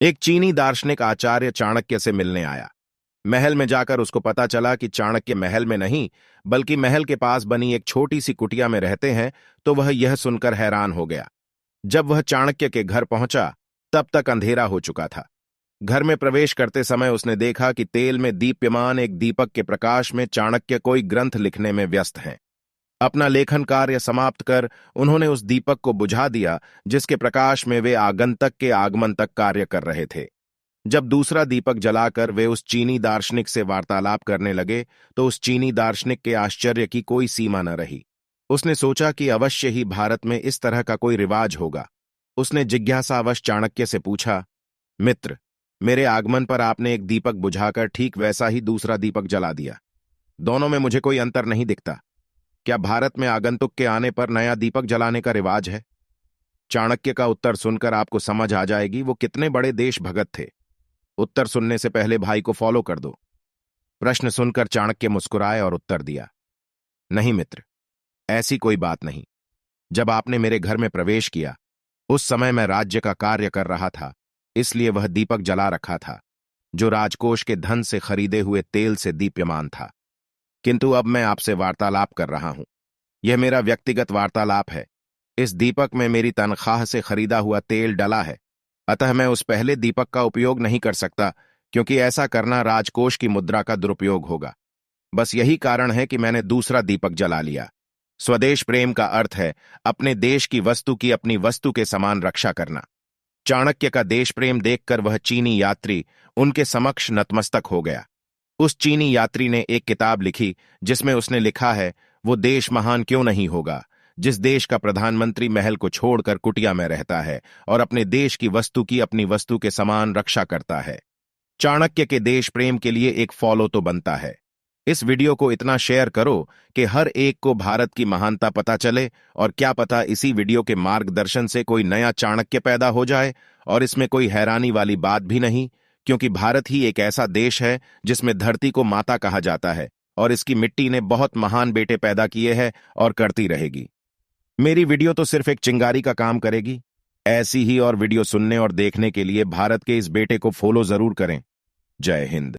एक चीनी दार्शनिक आचार्य चाणक्य से मिलने आया। महल में जाकर उसको पता चला कि चाणक्य महल में नहीं बल्कि महल के पास बनी एक छोटी सी कुटिया में रहते हैं, तो वह यह सुनकर हैरान हो गया। जब वह चाणक्य के घर पहुंचा तब तक अंधेरा हो चुका था। घर में प्रवेश करते समय उसने देखा कि तेल में दीप्यमान एक दीपक के प्रकाश में चाणक्य कोई ग्रंथ लिखने में व्यस्त हैं। अपना लेखन कार्य समाप्त कर उन्होंने उस दीपक को बुझा दिया जिसके प्रकाश में वे आगंतक के आगमन तक कार्य कर रहे थे। जब दूसरा दीपक जलाकर वे उस चीनी दार्शनिक से वार्तालाप करने लगे तो उस चीनी दार्शनिक के आश्चर्य की कोई सीमा न रही। उसने सोचा कि अवश्य ही भारत में इस तरह का कोई रिवाज होगा। उसने जिज्ञासावश चाणक्य से पूछा, मित्र, मेरे आगमन पर आपने एक दीपक बुझाकर ठीक वैसा ही दूसरा दीपक जला दिया। दोनों में मुझे कोई अंतर नहीं दिखता। क्या भारत में आगंतुक के आने पर नया दीपक जलाने का रिवाज है? चाणक्य का उत्तर सुनकर आपको समझ आ जाएगी वो कितने बड़े देश भगत थे। उत्तर सुनने से पहले भाई को फॉलो कर दो। प्रश्न सुनकर चाणक्य मुस्कुराए और उत्तर दिया, नहीं मित्र, ऐसी कोई बात नहीं। जब आपने मेरे घर में प्रवेश किया उस समय मैं राज्य का कार्य कर रहा था, इसलिए वह दीपक जला रखा था जो राजकोष के धन से खरीदे हुए तेल से दीप्यमान था। किंतु अब मैं आपसे वार्तालाप कर रहा हूं। यह मेरा व्यक्तिगत वार्तालाप है। इस दीपक में मेरी तनख्वाह से खरीदा हुआ तेल डला है, अतः मैं उस पहले दीपक का उपयोग नहीं कर सकता, क्योंकि ऐसा करना राजकोष की मुद्रा का दुरुपयोग होगा। बस यही कारण है कि मैंने दूसरा दीपक जला लिया। स्वदेश प्रेम का अर्थ है अपने देश की वस्तु की अपनी वस्तु के समान रक्षा करना। चाणक्य का देश प्रेम देखकर वह चीनी यात्री उनके समक्ष नतमस्तक हो गया। उस चीनी यात्री ने एक किताब लिखी जिसमें उसने लिखा है, वो देश महान क्यों नहीं होगा जिस देश का प्रधानमंत्री महल को छोड़कर कुटिया में रहता है और अपने देश की वस्तु की अपनी वस्तु के समान रक्षा करता है। चाणक्य के देश प्रेम के लिए एक फॉलो तो बनता है। इस वीडियो को इतना शेयर करो कि हर एक को भारत की महानता पता चले, और क्या पता इसी वीडियो के मार्गदर्शन से कोई नया चाणक्य पैदा हो जाए। और इसमें कोई हैरानी वाली बात भी नहीं, क्योंकि भारत ही एक ऐसा देश है जिसमें धरती को माता कहा जाता है और इसकी मिट्टी ने बहुत महान बेटे पैदा किए हैं और करती रहेगी। मेरी वीडियो तो सिर्फ एक चिंगारी का काम करेगी। ऐसी ही और वीडियो सुनने और देखने के लिए भारत के इस बेटे को फॉलो जरूर करें। जय हिंद।